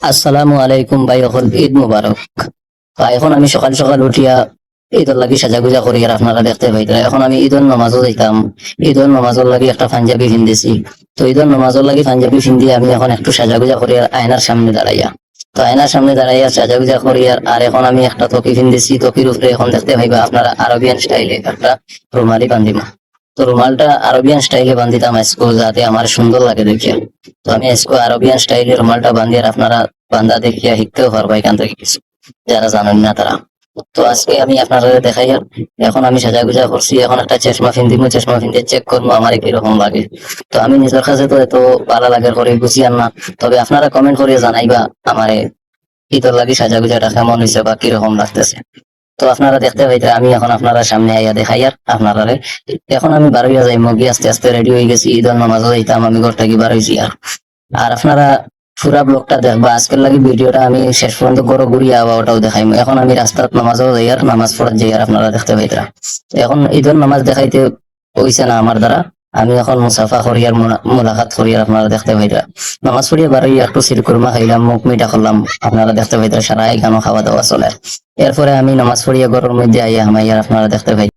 আসসালামু আলাইকুম ভাই, এখন ঈদ মুবারক। এখন আমি সকাল সকাল উঠিয়া ঈদের লাগি সাজাগুজা করি আর আপনারা দেখতে পাইতেন। এখন আমি ঈদের নামাজও যাইতাম। ঈদের নামাজের লাগি একটা পাঞ্জাবি পিন্ধিছি। তো ঈদের নামাজের লাগি পাঞ্জাবি পিন্ধি আমি এখন একটু সাজাগুজা করি আর আয়নার সামনে দাঁড়াইয়া। তো আয়নার সামনে দাঁড়াইয়া সাজাগুজা করি আর এখন আমি একটা টকি পিন্ধিছি। টকির উপরে এখন দেখতে পাইবা আপনারা আরবিয়ান স্টাইলে একটা রুমালি বান্ধিমা। তো রুমালটা আরবিয়ান স্টাইলে বান্ধিতাম আজকে, যাতে আমার সুন্দর লাগে দেখিয়া। তো আমি আজকে আরবিয়ান স্টাইলে রুমালটা বান্ধি আর আপনারা বান্দা দেখিয়া শিখতেও পারবো এখান থেকে কিছু, যারা জানেন না তারা। তো আজকে আমি আপনারা দেখাই আর এখন আমি সাজাগুজা করছি। এখন একটা চশমা ফিন্দিমু, চশমা ফিন্দে চেক করবো আমার কিরকম লাগে। তো আমি নিজের কাছে তো এত ভালো লাগে করে বুঝিয়ান না, তবে আপনারা কমেন্ট করে জানাইবা আমারে ঈদের লাগি সাজাগুজাটা কেমন হয়েছে বা কিরকম লাগতেছে। তো আপনারা দেখতে পাইতে আমি এখন আপনারা সামনে আইয়া দেখাই আর আপনারা। এখন আমি বার হইয়া যাই, মুগি আস্তে আস্তে রেডি হয়ে গেছি। ঈদের নামাজও যাইতাম, আমি ঘর থেকে বার হয়েছি। আর আপনারা পুরা ব্লগটা দেখবা। আজকের লাগি ভিডিওটা আমি শেষ পর্যন্ত গরো ঘুরিয়ে আবার ওটাও দেখাইম। এখন আমি রাস্তার নামাজও যাই আর নামাজ পড়া যাই আর আপনারা দেখতে পাইতরা। এখন ঈদের নামাজ দেখাইতে হইছে না আমার দ্বারা। আমি এখন মুসাফা করি আর মোলাকাত করি আর আপনারা দেখতে পাইতরা। নামাজ পড়িয়ে বারোই একটু সিরকুরমা খাইলাম, মুখ মিঠা করলাম, আপনারা দেখতে পাইতরা। সারা এখানে খাওয়া দাওয়া চলে। এরপরে আমি নামাজ পড়িয়ে ঘরের মধ্যে আইয়া হামাই আর আপনারা দেখতে পাই।